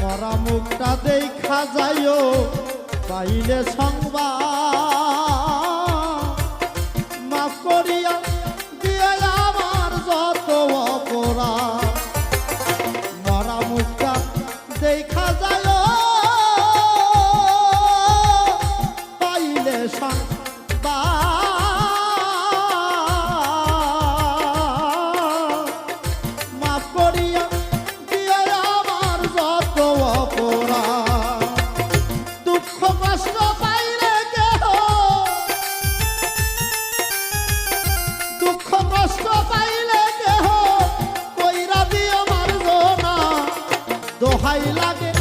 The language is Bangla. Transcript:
মরা মুখটা দেখা যাইও পাইলে সংবাদ মাফ করিয়া দিয়ে আমার যত অপরাধ মরা মুখটা দেখা যাইও পাইলে সংবাদ মাফ করিয়া দিয়ে আমার যত অপরাধ দুঃখ কষ্ট পাইলে কেহ দুঃখ কষ্ট পাইলে কেহ কইরা দিও মারবো না দোহাই লাগে